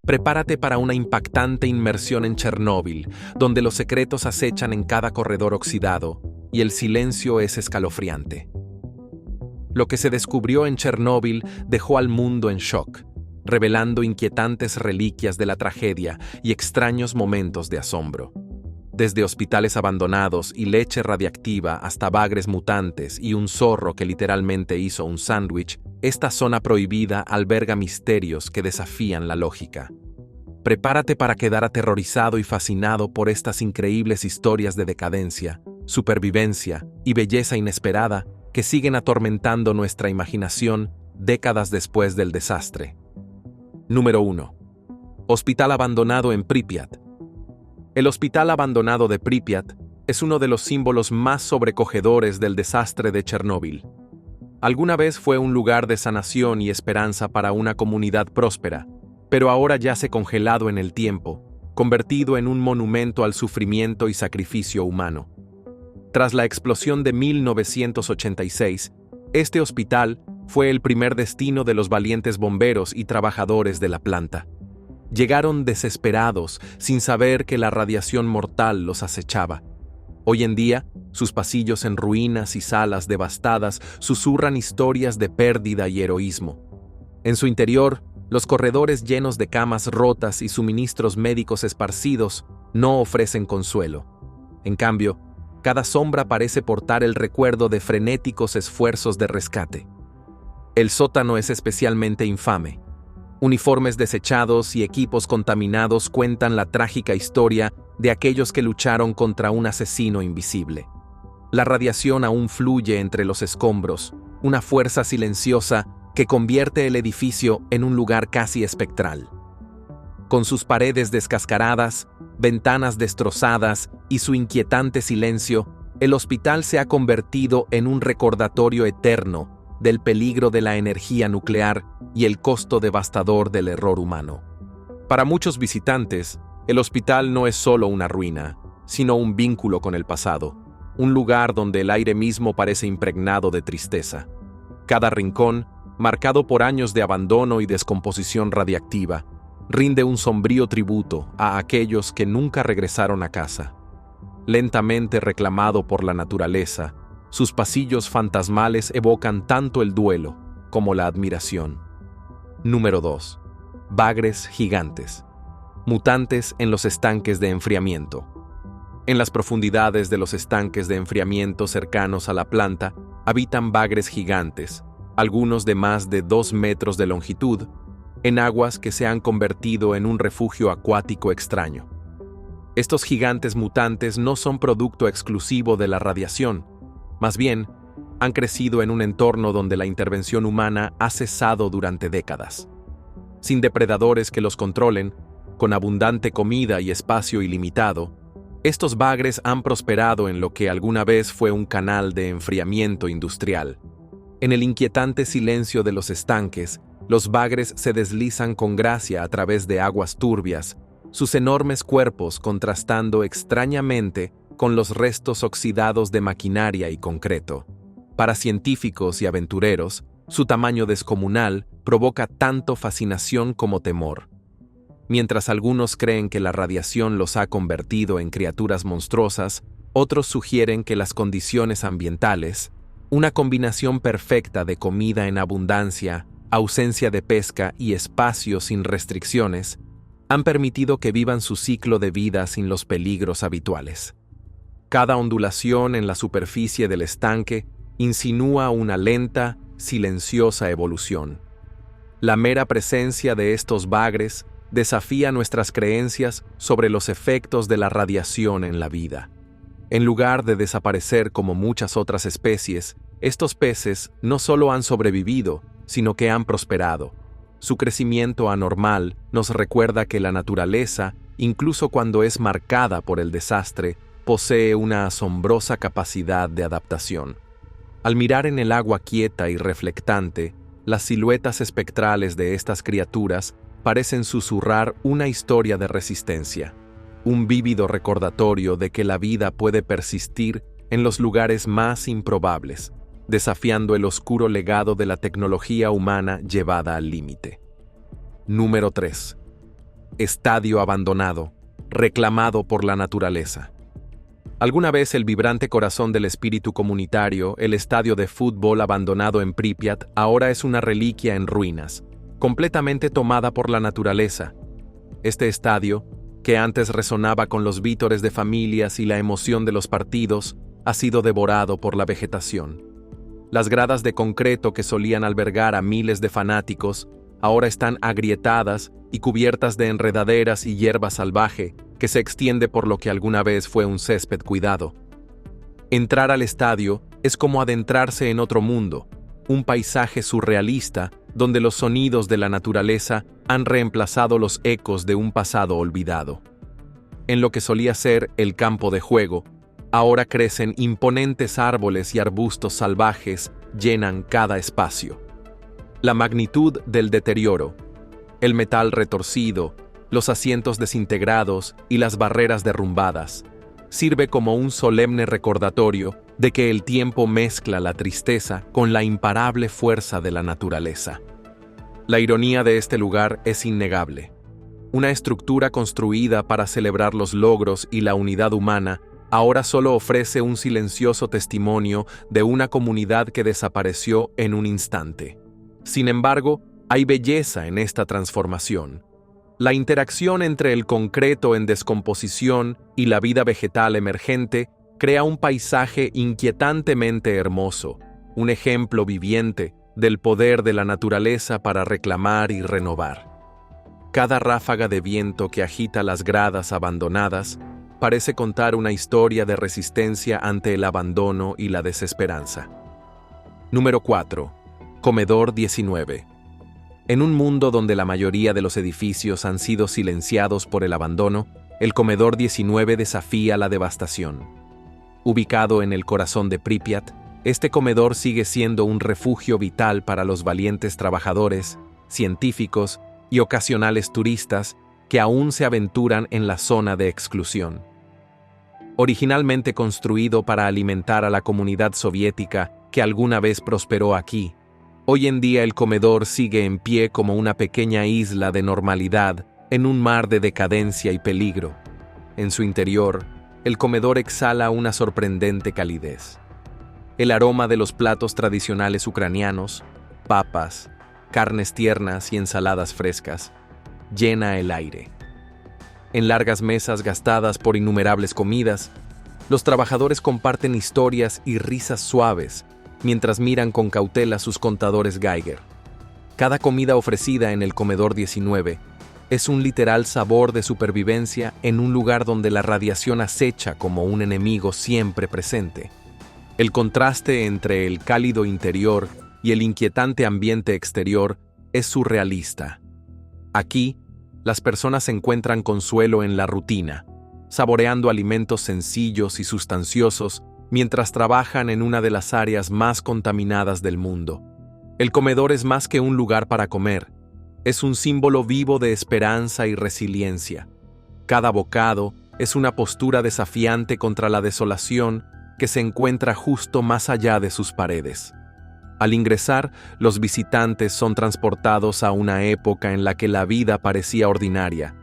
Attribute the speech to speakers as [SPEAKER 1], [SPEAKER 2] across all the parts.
[SPEAKER 1] Prepárate para una impactante inmersión en Chernóbil, donde los secretos acechan en cada corredor oxidado y el silencio es escalofriante. Lo que se descubrió en Chernóbil dejó al mundo en shock, revelando inquietantes reliquias de la tragedia y extraños momentos de asombro. Desde hospitales abandonados y leche radiactiva hasta bagres mutantes y un zorro que literalmente hizo un sándwich, esta zona prohibida alberga misterios que desafían la lógica. Prepárate para quedar aterrorizado y fascinado por estas increíbles historias de decadencia, supervivencia y belleza inesperada que siguen atormentando nuestra imaginación décadas después del desastre. Número 1. Hospital abandonado en Pripyat. El hospital abandonado de Pripyat es uno de los símbolos más sobrecogedores del desastre de Chernóbil. Alguna vez fue un lugar de sanación y esperanza para una comunidad próspera, pero ahora yace congelado en el tiempo, convertido en un monumento al sufrimiento y sacrificio humano. Tras la explosión de 1986, este hospital fue el primer destino de los valientes bomberos y trabajadores de la planta. Llegaron desesperados, sin saber que la radiación mortal los acechaba. Hoy en día, sus pasillos en ruinas y salas devastadas susurran historias de pérdida y heroísmo. En su interior, los corredores llenos de camas rotas y suministros médicos esparcidos no ofrecen consuelo. En cambio, cada sombra parece portar el recuerdo de frenéticos esfuerzos de rescate. El sótano es especialmente infame. Uniformes desechados y equipos contaminados cuentan la trágica historia de aquellos que lucharon contra un asesino invisible. La radiación aún fluye entre los escombros, una fuerza silenciosa que convierte el edificio en un lugar casi espectral. Con sus paredes descascaradas, ventanas destrozadas y su inquietante silencio, el hospital se ha convertido en un recordatorio eterno del peligro de la energía nuclear y el costo devastador del error humano. Para muchos visitantes, el hospital no es solo una ruina, sino un vínculo con el pasado, un lugar donde el aire mismo parece impregnado de tristeza. Cada rincón, marcado por años de abandono y descomposición radiactiva, rinde un sombrío tributo a aquellos que nunca regresaron a casa. Lentamente reclamado por la naturaleza, sus pasillos fantasmales evocan tanto el duelo como la admiración. Número 2. Bagres gigantes. Mutantes en los estanques de enfriamiento. En las profundidades de los estanques de enfriamiento cercanos a la planta habitan bagres gigantes, algunos de más de 2 metros de longitud, en aguas que se han convertido en un refugio acuático extraño. Estos gigantes mutantes no son producto exclusivo de la radiación. Más bien, han crecido en un entorno donde la intervención humana ha cesado durante décadas. Sin depredadores que los controlen, con abundante comida y espacio ilimitado, estos bagres han prosperado en lo que alguna vez fue un canal de enfriamiento industrial. En el inquietante silencio de los estanques, los bagres se deslizan con gracia a través de aguas turbias, sus enormes cuerpos contrastando extrañamente con los restos oxidados de maquinaria y concreto. Para científicos y aventureros, su tamaño descomunal provoca tanto fascinación como temor. Mientras algunos creen que la radiación los ha convertido en criaturas monstruosas, otros sugieren que las condiciones ambientales, una combinación perfecta de comida en abundancia, ausencia de pesca y espacio sin restricciones, han permitido que vivan su ciclo de vida sin los peligros habituales. Cada ondulación en la superficie del estanque insinúa una lenta, silenciosa evolución. La mera presencia de estos bagres desafía nuestras creencias sobre los efectos de la radiación en la vida. En lugar de desaparecer como muchas otras especies, estos peces no solo han sobrevivido, sino que han prosperado. Su crecimiento anormal nos recuerda que la naturaleza, incluso cuando es marcada por el desastre, posee una asombrosa capacidad de adaptación. Al mirar en el agua quieta y reflectante, las siluetas espectrales de estas criaturas parecen susurrar una historia de resistencia, un vívido recordatorio de que la vida puede persistir en los lugares más improbables, desafiando el oscuro legado de la tecnología humana llevada al límite. Número 3. estadio abandonado, reclamado por la naturaleza. Alguna vez el vibrante corazón del espíritu comunitario, el estadio de fútbol abandonado en Pripyat, ahora es una reliquia en ruinas, completamente tomada por la naturaleza. Este estadio, que antes resonaba con los vítores de familias y la emoción de los partidos, ha sido devorado por la vegetación. Las gradas de concreto que solían albergar a miles de fanáticos ahora están agrietadas y cubiertas de enredaderas y hierba salvaje que se extiende por lo que alguna vez fue un césped cuidado. Entrar al estadio es como adentrarse en otro mundo, un paisaje surrealista donde los sonidos de la naturaleza han reemplazado los ecos de un pasado olvidado. En lo que solía ser el campo de juego, ahora crecen imponentes árboles y arbustos salvajes llenan cada espacio. La magnitud del deterioro, el metal retorcido, los asientos desintegrados y las barreras derrumbadas, sirve como un solemne recordatorio de que el tiempo mezcla la tristeza con la imparable fuerza de la naturaleza. La ironía de este lugar es innegable. Una estructura construida para celebrar los logros y la unidad humana ahora solo ofrece un silencioso testimonio de una comunidad que desapareció en un instante. Sin embargo, hay belleza en esta transformación. La interacción entre el concreto en descomposición y la vida vegetal emergente crea un paisaje inquietantemente hermoso, un ejemplo viviente del poder de la naturaleza para reclamar y renovar. Cada ráfaga de viento que agita las gradas abandonadas parece contar una historia de resistencia ante el abandono y la desesperanza. Número 4. Comedor 19. En un mundo donde la mayoría de los edificios han sido silenciados por el abandono, el Comedor 19 desafía la devastación. Ubicado en el corazón de Pripyat, este comedor sigue siendo un refugio vital para los valientes trabajadores, científicos y ocasionales turistas que aún se aventuran en la zona de exclusión. Originalmente construido para alimentar a la comunidad soviética que alguna vez prosperó aquí, hoy en día el comedor sigue en pie como una pequeña isla de normalidad en un mar de decadencia y peligro. En su interior, el comedor exhala una sorprendente calidez. El aroma de los platos tradicionales ucranianos, papas, carnes tiernas y ensaladas frescas, llena el aire. En largas mesas gastadas por innumerables comidas, los trabajadores comparten historias y risas suaves mientras miran con cautela sus contadores Geiger. Cada comida ofrecida en el Comedor 19 es un literal sabor de supervivencia en un lugar donde la radiación acecha como un enemigo siempre presente. El contraste entre el cálido interior y el inquietante ambiente exterior es surrealista. Aquí, las personas encuentran consuelo en la rutina, saboreando alimentos sencillos y sustanciosos mientras trabajan en una de las áreas más contaminadas del mundo. El comedor es más que un lugar para comer, es un símbolo vivo de esperanza y resiliencia. Cada bocado es una postura desafiante contra la desolación que se encuentra justo más allá de sus paredes. Al ingresar, los visitantes son transportados a una época en la que la vida parecía ordinaria,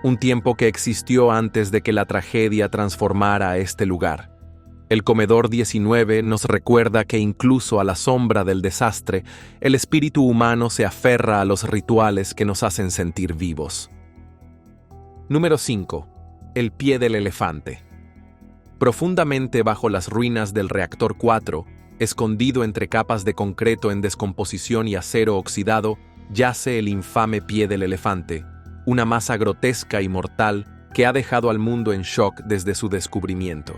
[SPEAKER 1] un tiempo que existió antes de que la tragedia transformara a este lugar. El Comedor 19 nos recuerda que incluso a la sombra del desastre, el espíritu humano se aferra a los rituales que nos hacen sentir vivos. Número 5. El pie del elefante. Profundamente bajo las ruinas del reactor 4, escondido entre capas de concreto en descomposición y acero oxidado, yace el infame pie del elefante, una masa grotesca y mortal que ha dejado al mundo en shock desde su descubrimiento.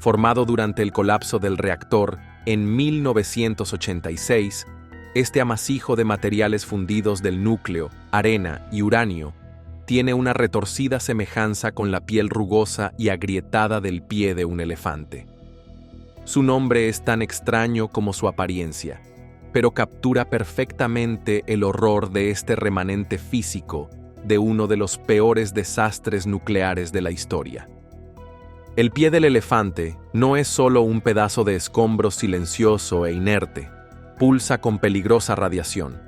[SPEAKER 1] Formado durante el colapso del reactor en 1986, este amasijo de materiales fundidos del núcleo, arena y uranio tiene una retorcida semejanza con la piel rugosa y agrietada del pie de un elefante. Su nombre es tan extraño como su apariencia, pero captura perfectamente el horror de este remanente físico de uno de los peores desastres nucleares de la historia. El pie del elefante no es solo un pedazo de escombro silencioso e inerte, pulsa con peligrosa radiación.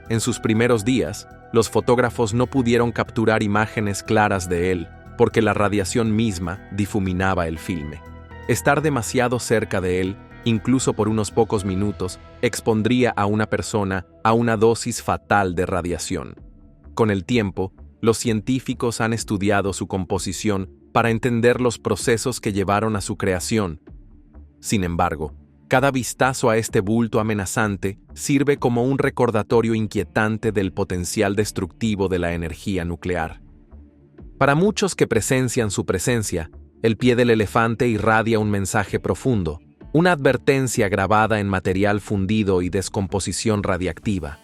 [SPEAKER 1] En sus primeros días, los fotógrafos no pudieron capturar imágenes claras de él porque la radiación misma difuminaba el filme. Estar demasiado cerca de él, incluso por unos pocos minutos, expondría a una persona a una dosis fatal de radiación. Con el tiempo, los científicos han estudiado su composición para entender los procesos que llevaron a su creación. Sin embargo, cada vistazo a este bulto amenazante sirve como un recordatorio inquietante del potencial destructivo de la energía nuclear. Para muchos que presencian su presencia, el pie del elefante irradia un mensaje profundo, una advertencia grabada en material fundido y descomposición radiactiva.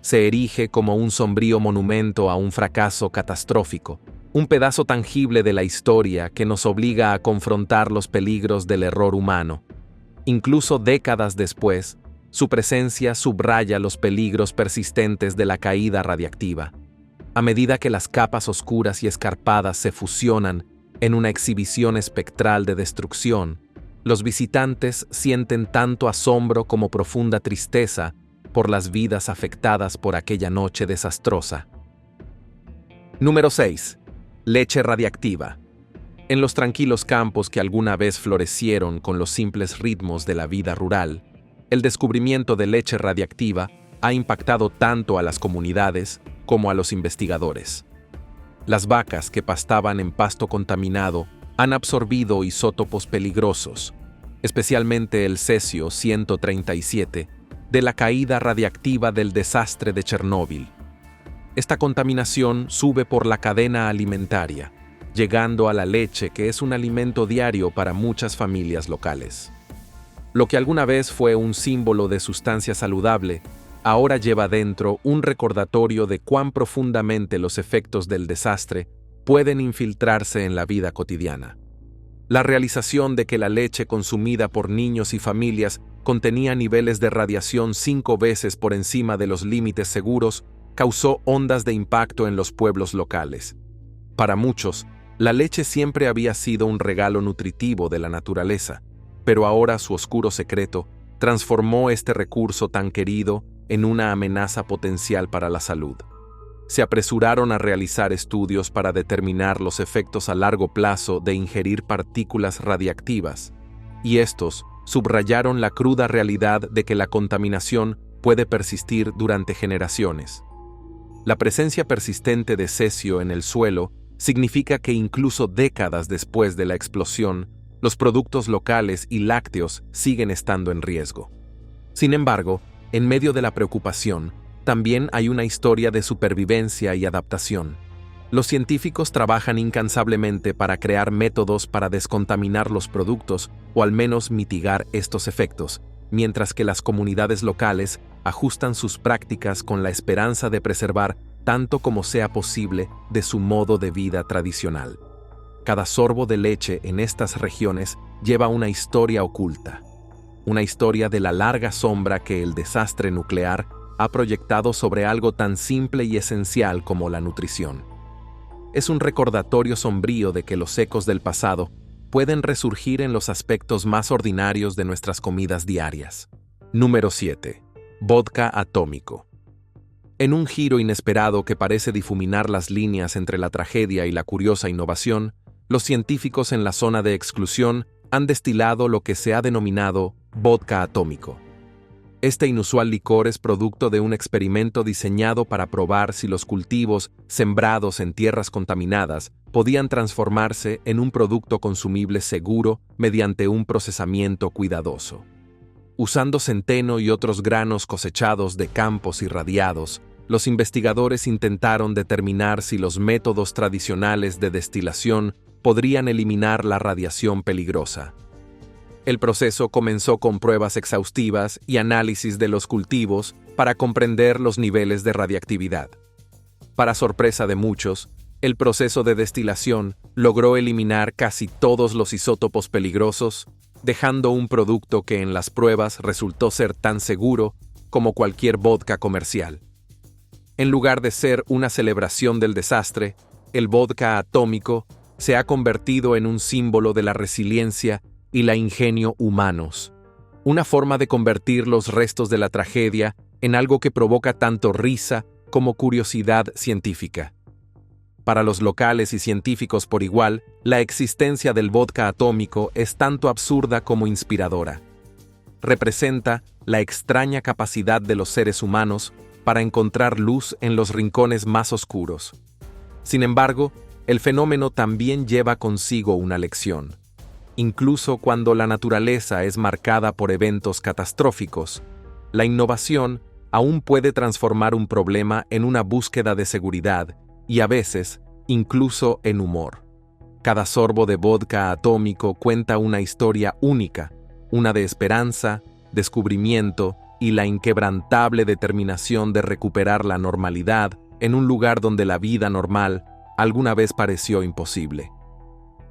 [SPEAKER 1] Se erige como un sombrío monumento a un fracaso catastrófico, un pedazo tangible de la historia que nos obliga a confrontar los peligros del error humano. Incluso décadas después, su presencia subraya los peligros persistentes de la caída radiactiva. A medida que las capas oscuras y escarpadas se fusionan en una exhibición espectral de destrucción, los visitantes sienten tanto asombro como profunda tristeza por las vidas afectadas por aquella noche desastrosa. Número 6. Leche radiactiva. En los tranquilos campos que alguna vez florecieron con los simples ritmos de la vida rural, el descubrimiento de leche radiactiva ha impactado tanto a las comunidades como a los investigadores. Las vacas que pastaban en pasto contaminado han absorbido isótopos peligrosos, especialmente el cesio-137, de la caída radiactiva del desastre de Chernóbil. Esta contaminación sube por la cadena alimentaria, llegando a la leche, que es un alimento diario para muchas familias locales. Lo que alguna vez fue un símbolo de sustancia saludable, ahora lleva dentro un recordatorio de cuán profundamente los efectos del desastre pueden infiltrarse en la vida cotidiana. La realización de que la leche consumida por niños y familias contenía niveles de radiación 5 veces por encima de los límites seguros causó ondas de impacto en los pueblos locales. Para muchos, la leche siempre había sido un regalo nutritivo de la naturaleza, pero ahora su oscuro secreto transformó este recurso tan querido en una amenaza potencial para la salud. Se apresuraron a realizar estudios para determinar los efectos a largo plazo de ingerir partículas radiactivas, y estos subrayaron la cruda realidad de que la contaminación puede persistir durante generaciones. La presencia persistente de cesio en el suelo significa que incluso décadas después de la explosión, los productos locales y lácteos siguen estando en riesgo. Sin embargo, en medio de la preocupación, también hay una historia de supervivencia y adaptación. Los científicos trabajan incansablemente para crear métodos para descontaminar los productos o al menos mitigar estos efectos, mientras que las comunidades locales ajustan sus prácticas con la esperanza de preservar tanto como sea posible de su modo de vida tradicional. Cada sorbo de leche en estas regiones lleva una historia oculta, una historia de la larga sombra que el desastre nuclear ha proyectado sobre algo tan simple y esencial como la nutrición. Es un recordatorio sombrío de que los ecos del pasado pueden resurgir en los aspectos más ordinarios de nuestras comidas diarias. Número 7. Vodka atómico. En un giro inesperado que parece difuminar las líneas entre la tragedia y la curiosa innovación, los científicos en la zona de exclusión han destilado lo que se ha denominado vodka atómico. Este inusual licor es producto de un experimento diseñado para probar si los cultivos sembrados en tierras contaminadas podían transformarse en un producto consumible seguro mediante un procesamiento cuidadoso. Usando centeno y otros granos cosechados de campos irradiados, los investigadores intentaron determinar si los métodos tradicionales de destilación podrían eliminar la radiación peligrosa. El proceso comenzó con pruebas exhaustivas y análisis de los cultivos para comprender los niveles de radiactividad. Para sorpresa de muchos, el proceso de destilación logró eliminar casi todos los isótopos peligrosos, dejando un producto que en las pruebas resultó ser tan seguro como cualquier vodka comercial. En lugar de ser una celebración del desastre, el vodka atómico se ha convertido en un símbolo de la resiliencia y la ingenio humanos, una forma de convertir los restos de la tragedia en algo que provoca tanto risa como curiosidad científica. Para los locales y científicos por igual, la existencia del vodka atómico es tanto absurda como inspiradora. Representa la extraña capacidad de los seres humanos para encontrar luz en los rincones más oscuros. Sin embargo, el fenómeno también lleva consigo una lección. Incluso cuando la naturaleza es marcada por eventos catastróficos, la innovación aún puede transformar un problema en una búsqueda de seguridad y a veces, incluso en humor. Cada sorbo de vodka atómico cuenta una historia única, una de esperanza, descubrimiento y la inquebrantable determinación de recuperar la normalidad en un lugar donde la vida normal alguna vez pareció imposible.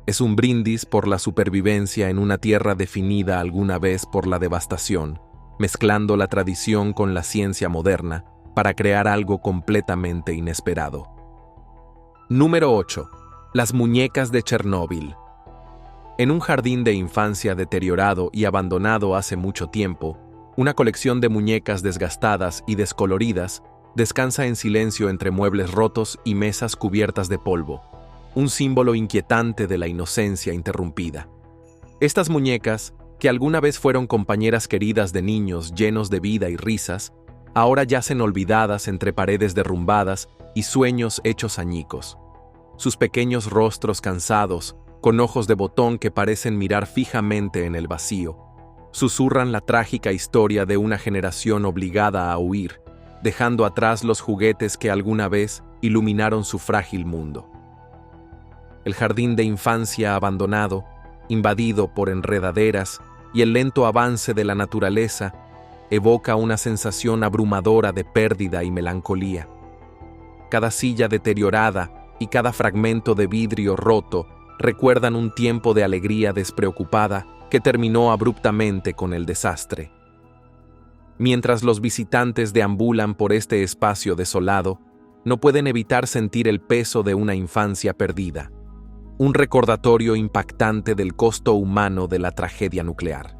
[SPEAKER 1] Es un brindis por la supervivencia en una tierra definida alguna vez por la devastación, mezclando la tradición con la ciencia moderna para crear algo completamente inesperado. Número 8. Las muñecas de Chernóbil. En un jardín de infancia deteriorado y abandonado hace mucho tiempo, una colección de muñecas desgastadas y descoloridas descansa en silencio entre muebles rotos y mesas cubiertas de polvo, un símbolo inquietante de la inocencia interrumpida. Estas muñecas, que alguna vez fueron compañeras queridas de niños llenos de vida y risas, ahora yacen olvidadas entre paredes derrumbadas y sueños hechos añicos. Sus pequeños rostros cansados, con ojos de botón que parecen mirar fijamente en el vacío, susurran la trágica historia de una generación obligada a huir, dejando atrás los juguetes que alguna vez iluminaron su frágil mundo. El jardín de infancia abandonado, invadido por enredaderas y el lento avance de la naturaleza, evoca una sensación abrumadora de pérdida y melancolía. Cada silla deteriorada y cada fragmento de vidrio roto recuerdan un tiempo de alegría despreocupada que terminó abruptamente con el desastre. Mientras los visitantes deambulan por este espacio desolado, no pueden evitar sentir el peso de una infancia perdida, un recordatorio impactante del costo humano de la tragedia nuclear.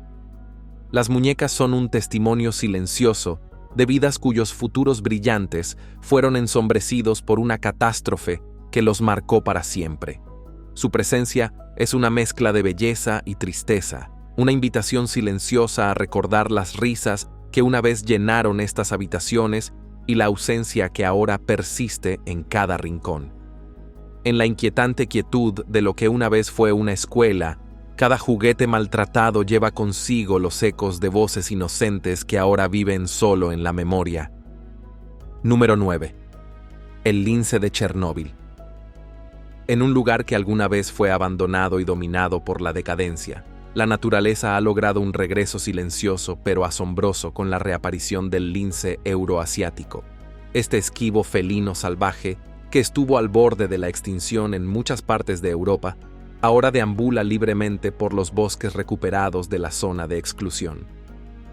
[SPEAKER 1] Las muñecas son un testimonio silencioso de vidas cuyos futuros brillantes fueron ensombrecidos por una catástrofe que los marcó para siempre. Su presencia es una mezcla de belleza y tristeza, una invitación silenciosa a recordar las risas que una vez llenaron estas habitaciones y la ausencia que ahora persiste en cada rincón. En la inquietante quietud de lo que una vez fue una escuela, cada juguete maltratado lleva consigo los ecos de voces inocentes que ahora viven solo en la memoria. Número 9. El lince de Chernóbil. En un lugar que alguna vez fue abandonado y dominado por la decadencia, la naturaleza ha logrado un regreso silencioso pero asombroso con la reaparición del lince euroasiático. Este esquivo felino salvaje, que estuvo al borde de la extinción en muchas partes de Europa, ahora deambula libremente por los bosques recuperados de la zona de exclusión.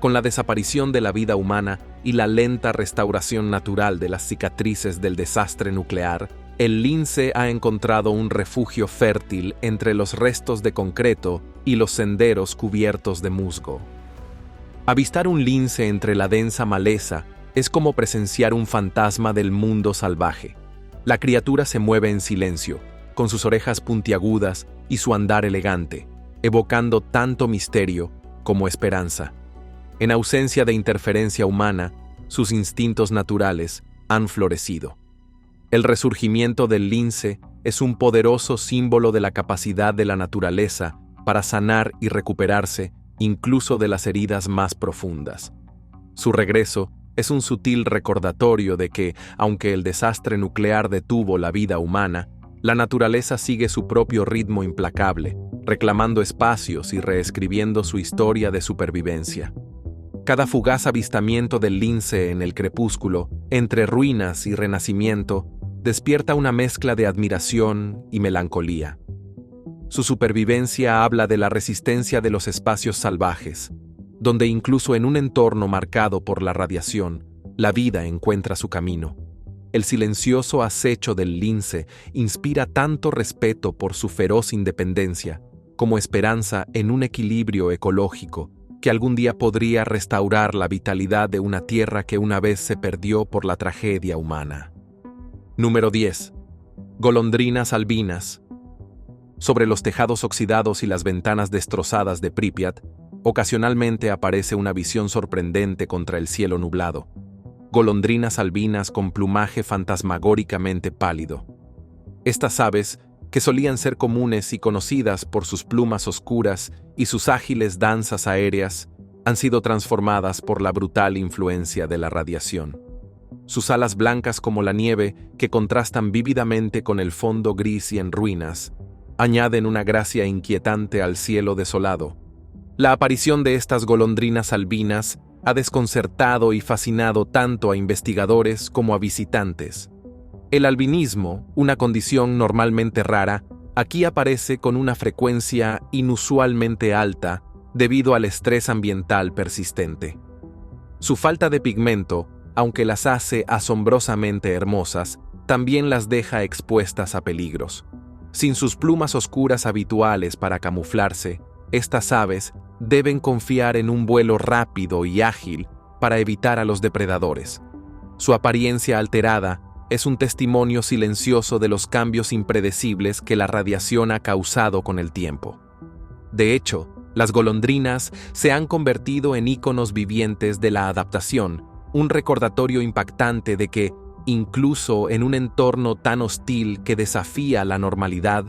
[SPEAKER 1] Con la desaparición de la vida humana y la lenta restauración natural de las cicatrices del desastre nuclear, el lince ha encontrado un refugio fértil entre los restos de concreto y los senderos cubiertos de musgo. Avistar un lince entre la densa maleza es como presenciar un fantasma del mundo salvaje. La criatura se mueve en silencio, con sus orejas puntiagudas y su andar elegante, evocando tanto misterio como esperanza. En ausencia de interferencia humana, sus instintos naturales han florecido. El resurgimiento del lince es un poderoso símbolo de la capacidad de la naturaleza para sanar y recuperarse incluso de las heridas más profundas. Su regreso es un sutil recordatorio de que, aunque el desastre nuclear detuvo la vida humana, la naturaleza sigue su propio ritmo implacable, reclamando espacios y reescribiendo su historia de supervivencia. Cada fugaz avistamiento del lince en el crepúsculo, entre ruinas y renacimiento, despierta una mezcla de admiración y melancolía. Su supervivencia habla de la resistencia de los espacios salvajes, donde incluso en un entorno marcado por la radiación, la vida encuentra su camino. El silencioso acecho del lince inspira tanto respeto por su feroz independencia, como esperanza en un equilibrio ecológico que algún día podría restaurar la vitalidad de una tierra que una vez se perdió por la tragedia humana. Número 10. Golondrinas albinas. Sobre los tejados oxidados y las ventanas destrozadas de Pripyat, ocasionalmente aparece una visión sorprendente contra el cielo nublado. Golondrinas albinas con plumaje fantasmagóricamente pálido. Estas aves, que solían ser comunes y conocidas por sus plumas oscuras y sus ágiles danzas aéreas, han sido transformadas por la brutal influencia de la radiación. Sus alas blancas como la nieve, que contrastan vívidamente con el fondo gris y en ruinas, añaden una gracia inquietante al cielo desolado. La aparición de estas golondrinas albinas ha desconcertado y fascinado tanto a investigadores como a visitantes. El albinismo, una condición normalmente rara, aquí aparece con una frecuencia inusualmente alta debido al estrés ambiental persistente. Su falta de pigmento, aunque las hace asombrosamente hermosas, también las deja expuestas a peligros. Sin sus plumas oscuras habituales para camuflarse, estas aves deben confiar en un vuelo rápido y ágil para evitar a los depredadores. Su apariencia alterada es un testimonio silencioso de los cambios impredecibles que la radiación ha causado con el tiempo. De hecho, las golondrinas se han convertido en íconos vivientes de la adaptación, un recordatorio impactante de que, incluso en un entorno tan hostil que desafía la normalidad,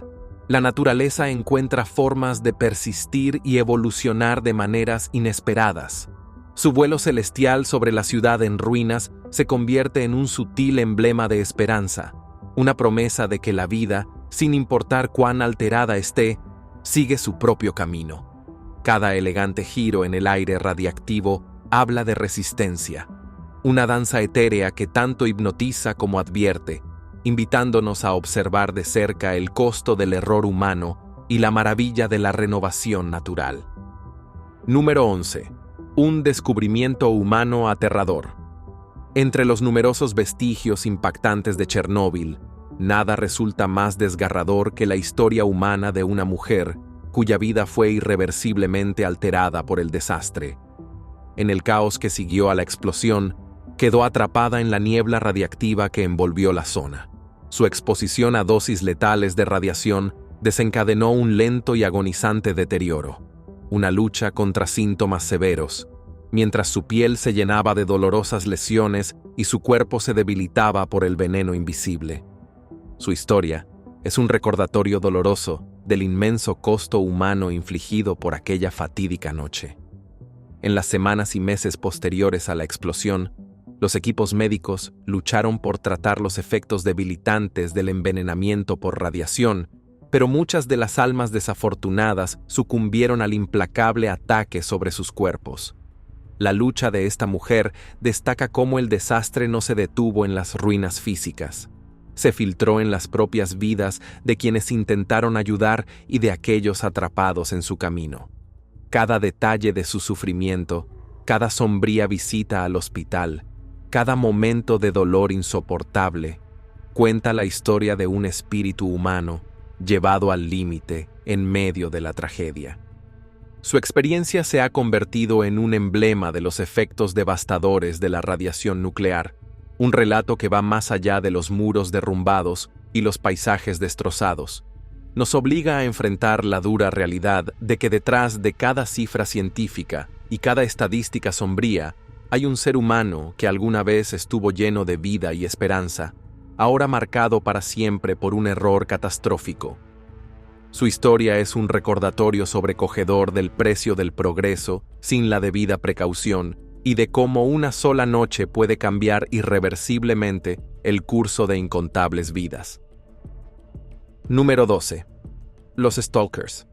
[SPEAKER 1] la naturaleza encuentra formas de persistir y evolucionar de maneras inesperadas. Su vuelo celestial sobre la ciudad en ruinas se convierte en un sutil emblema de esperanza, una promesa de que la vida, sin importar cuán alterada esté, sigue su propio camino. Cada elegante giro en el aire radiactivo habla de resistencia, una danza etérea que tanto hipnotiza como advierte, invitándonos a observar de cerca el costo del error humano y la maravilla de la renovación natural. Número 11. Un descubrimiento humano aterrador. Entre los numerosos vestigios impactantes de Chernóbil, nada resulta más desgarrador que la historia humana de una mujer cuya vida fue irreversiblemente alterada por el desastre. En el caos que siguió a la explosión, quedó atrapada en la niebla radiactiva que envolvió la zona. Su exposición a dosis letales de radiación desencadenó un lento y agonizante deterioro, una lucha contra síntomas severos, mientras su piel se llenaba de dolorosas lesiones y su cuerpo se debilitaba por el veneno invisible. Su historia es un recordatorio doloroso del inmenso costo humano infligido por aquella fatídica noche. En las semanas y meses posteriores a la explosión, los equipos médicos lucharon por tratar los efectos debilitantes del envenenamiento por radiación, pero muchas de las almas desafortunadas sucumbieron al implacable ataque sobre sus cuerpos. La lucha de esta mujer destaca cómo el desastre no se detuvo en las ruinas físicas. Se filtró en las propias vidas de quienes intentaron ayudar y de aquellos atrapados en su camino. Cada detalle de su sufrimiento, cada sombría visita al hospital, cada momento de dolor insoportable, cuenta la historia de un espíritu humano llevado al límite en medio de la tragedia. Su experiencia se ha convertido en un emblema de los efectos devastadores de la radiación nuclear, un relato que va más allá de los muros derrumbados y los paisajes destrozados. Nos obliga a enfrentar la dura realidad de que detrás de cada cifra científica y cada estadística sombría hay un ser humano que alguna vez estuvo lleno de vida y esperanza, ahora marcado para siempre por un error catastrófico. Su historia es un recordatorio sobrecogedor del precio del progreso sin la debida precaución y de cómo una sola noche puede cambiar irreversiblemente el curso de incontables vidas. Número 12. Los Stalkers.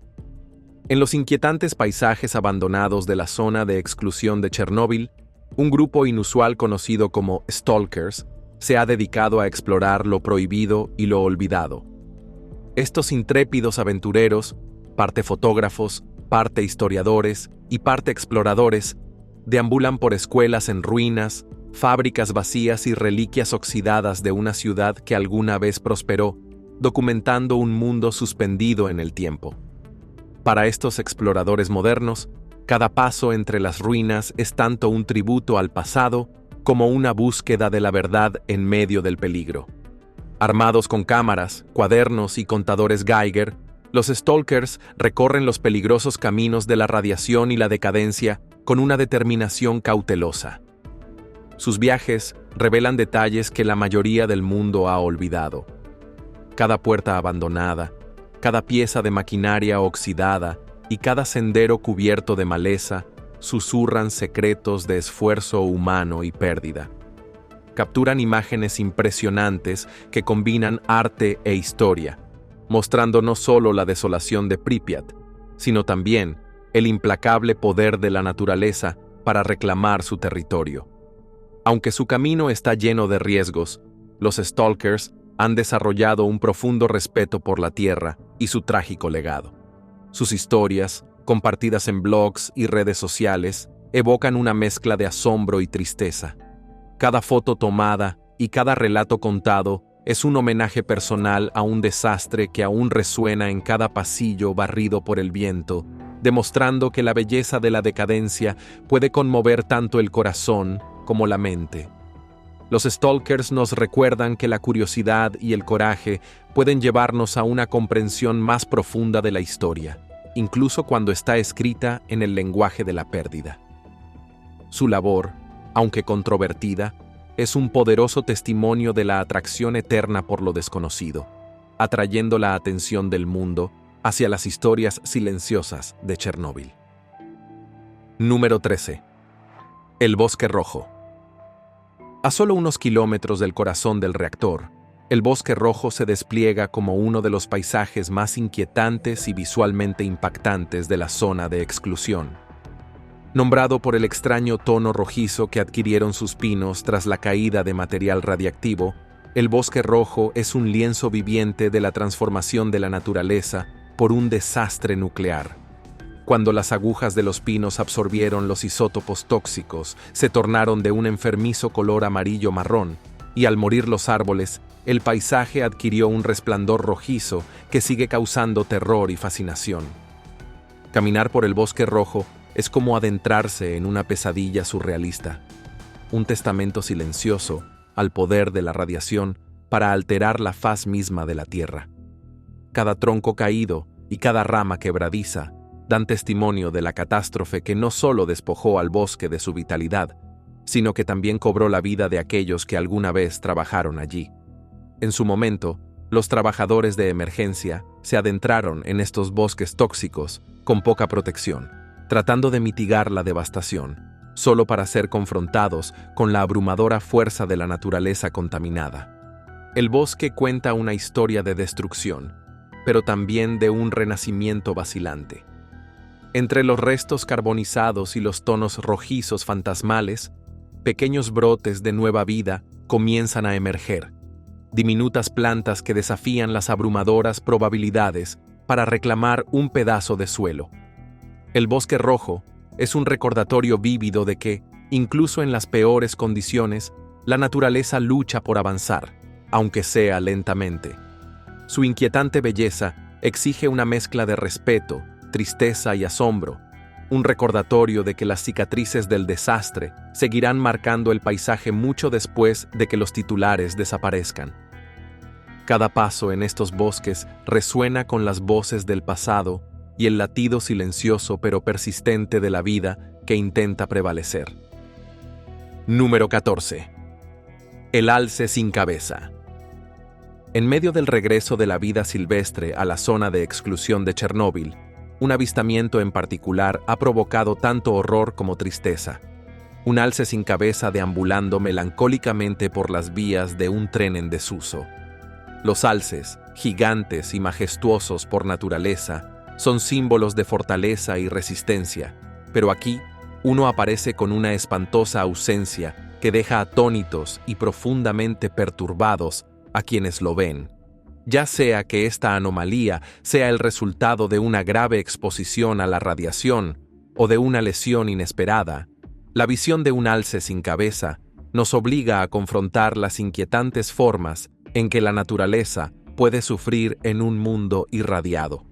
[SPEAKER 1] En los inquietantes paisajes abandonados de la zona de exclusión de Chernóbil, un grupo inusual conocido como Stalkers se ha dedicado a explorar lo prohibido y lo olvidado. Estos intrépidos aventureros, parte fotógrafos, parte historiadores y parte exploradores, deambulan por escuelas en ruinas, fábricas vacías y reliquias oxidadas de una ciudad que alguna vez prosperó, documentando un mundo suspendido en el tiempo. Para estos exploradores modernos, Cada paso entre las ruinas es tanto un tributo al pasado como una búsqueda de la verdad en medio del peligro. Armados con cámaras, cuadernos y contadores Geiger, los Stalkers recorren los peligrosos caminos de la radiación y la decadencia con una determinación cautelosa. Sus viajes revelan detalles que la mayoría del mundo ha olvidado. Cada puerta abandonada, cada pieza de maquinaria oxidada y cada sendero cubierto de maleza susurran secretos de esfuerzo humano y pérdida. Capturan imágenes impresionantes que combinan arte e historia, mostrando no solo la desolación de Pripyat, sino también el implacable poder de la naturaleza para reclamar su territorio. Aunque su camino está lleno de riesgos, los Stalkers han desarrollado un profundo respeto por la Tierra y su trágico legado. Sus historias, compartidas en blogs y redes sociales, evocan una mezcla de asombro y tristeza. Cada foto tomada y cada relato contado es un homenaje personal a un desastre que aún resuena en cada pasillo barrido por el viento, demostrando que la belleza de la decadencia puede conmover tanto el corazón como la mente. Los Stalkers nos recuerdan que la curiosidad y el coraje pueden llevarnos a una comprensión más profunda de la historia, incluso cuando está escrita en el lenguaje de la pérdida. Su labor, aunque controvertida, es un poderoso testimonio de la atracción eterna por lo desconocido, atrayendo la atención del mundo hacia las historias silenciosas de Chernóbil. Número 13. El Bosque Rojo. A solo unos kilómetros del corazón del reactor, el Bosque Rojo se despliega como uno de los paisajes más inquietantes y visualmente impactantes de la zona de exclusión. Nombrado por el extraño tono rojizo que adquirieron sus pinos tras la caída de material radiactivo, el Bosque Rojo es un lienzo viviente de la transformación de la naturaleza por un desastre nuclear. Cuando las agujas de los pinos absorbieron los isótopos tóxicos, se tornaron de un enfermizo color amarillo-marrón, y al morir los árboles, el paisaje adquirió un resplandor rojizo que sigue causando terror y fascinación. Caminar por el Bosque Rojo es como adentrarse en una pesadilla surrealista, un testamento silencioso al poder de la radiación para alterar la faz misma de la Tierra. Cada tronco caído y cada rama quebradiza dan testimonio de la catástrofe que no solo despojó al bosque de su vitalidad, sino que también cobró la vida de aquellos que alguna vez trabajaron allí. En su momento, los trabajadores de emergencia se adentraron en estos bosques tóxicos con poca protección, tratando de mitigar la devastación, solo para ser confrontados con la abrumadora fuerza de la naturaleza contaminada. El bosque cuenta una historia de destrucción, pero también de un renacimiento vacilante. Entre los restos carbonizados y los tonos rojizos fantasmales, pequeños brotes de nueva vida comienzan a emerger, diminutas plantas que desafían las abrumadoras probabilidades para reclamar un pedazo de suelo. El Bosque Rojo es un recordatorio vívido de que, incluso en las peores condiciones, la naturaleza lucha por avanzar, aunque sea lentamente. Su inquietante belleza exige una mezcla de respeto, tristeza y asombro, un recordatorio de que las cicatrices del desastre seguirán marcando el paisaje mucho después de que los titulares desaparezcan. Cada paso en estos bosques resuena con las voces del pasado y el latido silencioso pero persistente de la vida que intenta prevalecer. Número 14. El alce sin cabeza. En medio del regreso de la vida silvestre a la zona de exclusión de Chernóbil, un avistamiento en particular ha provocado tanto horror como tristeza. Un alce sin cabeza deambulando melancólicamente por las vías de un tren en desuso. Los alces, gigantes y majestuosos por naturaleza, son símbolos de fortaleza y resistencia, pero aquí uno aparece con una espantosa ausencia que deja atónitos y profundamente perturbados a quienes lo ven. Ya sea que esta anomalía sea el resultado de una grave exposición a la radiación o de una lesión inesperada, la visión de un alce sin cabeza nos obliga a confrontar las inquietantes formas en que la naturaleza puede sufrir en un mundo irradiado.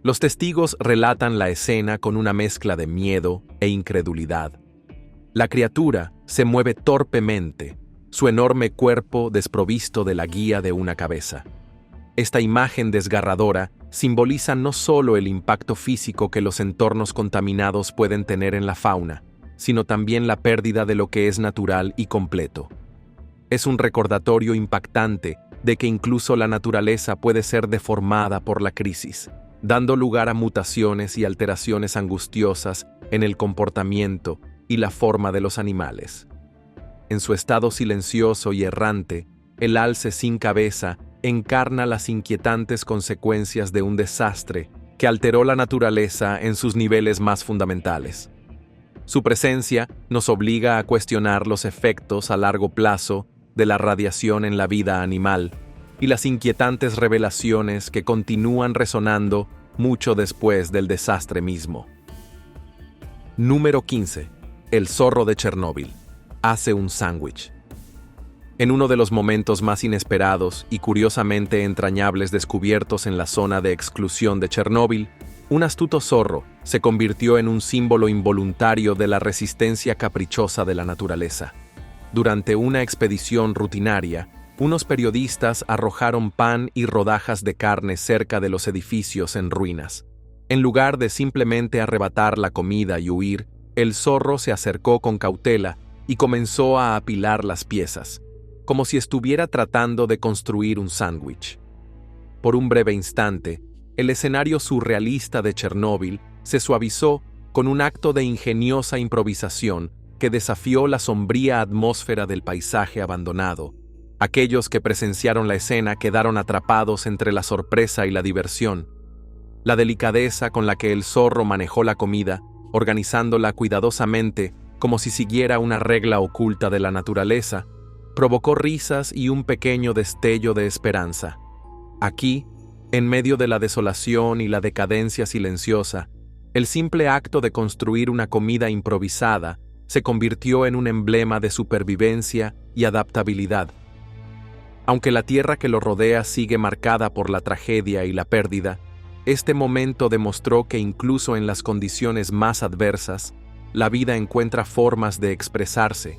[SPEAKER 1] Los testigos relatan la escena con una mezcla de miedo e incredulidad. La criatura se mueve torpemente, su enorme cuerpo desprovisto de la guía de una cabeza. Esta imagen desgarradora simboliza no solo el impacto físico que los entornos contaminados pueden tener en la fauna, sino también la pérdida de lo que es natural y completo. Es un recordatorio impactante de que incluso la naturaleza puede ser deformada por la crisis, dando lugar a mutaciones y alteraciones angustiosas en el comportamiento y la forma de los animales. En su estado silencioso y errante, el alce sin cabeza encarna las inquietantes consecuencias de un desastre que alteró la naturaleza en sus niveles más fundamentales. Su presencia nos obliga a cuestionar los efectos a largo plazo de la radiación en la vida animal y las inquietantes revelaciones que continúan resonando mucho después del desastre mismo. Número 15. El zorro de Chernóbil hace un sándwich. En uno de los momentos más inesperados y curiosamente entrañables descubiertos en la zona de exclusión de Chernóbil, un astuto zorro se convirtió en un símbolo involuntario de la resistencia caprichosa de la naturaleza. Durante una expedición rutinaria, unos periodistas arrojaron pan y rodajas de carne cerca de los edificios en ruinas. En lugar de simplemente arrebatar la comida y huir, el zorro se acercó con cautela y comenzó a apilar las piezas, como si estuviera tratando de construir un sándwich. Por un breve instante, el escenario surrealista de Chernóbil se suavizó con un acto de ingeniosa improvisación que desafió la sombría atmósfera del paisaje abandonado. Aquellos que presenciaron la escena quedaron atrapados entre la sorpresa y la diversión. La delicadeza con la que el zorro manejó la comida, organizándola cuidadosamente como si siguiera una regla oculta de la naturaleza, provocó risas y un pequeño destello de esperanza. Aquí, en medio de la desolación y la decadencia silenciosa, el simple acto de construir una comida improvisada se convirtió en un emblema de supervivencia y adaptabilidad. Aunque la tierra que lo rodea sigue marcada por la tragedia y la pérdida, este momento demostró que incluso en las condiciones más adversas, la vida encuentra formas de expresarse,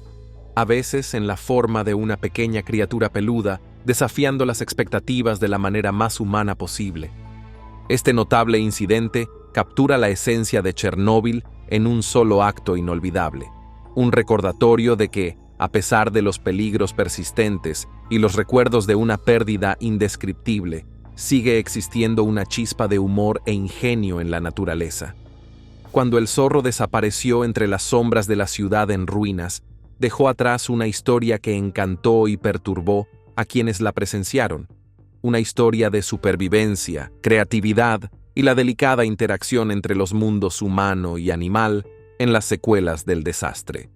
[SPEAKER 1] a veces en la forma de una pequeña criatura peluda, desafiando las expectativas de la manera más humana posible. Este notable incidente captura la esencia de Chernóbil en un solo acto inolvidable, un recordatorio de que, a pesar de los peligros persistentes y los recuerdos de una pérdida indescriptible, sigue existiendo una chispa de humor e ingenio en la naturaleza. Cuando el zorro desapareció entre las sombras de la ciudad en ruinas, dejó atrás una historia que encantó y perturbó a quienes la presenciaron, una historia de supervivencia, creatividad y la delicada interacción entre los mundos humano y animal en las secuelas del desastre.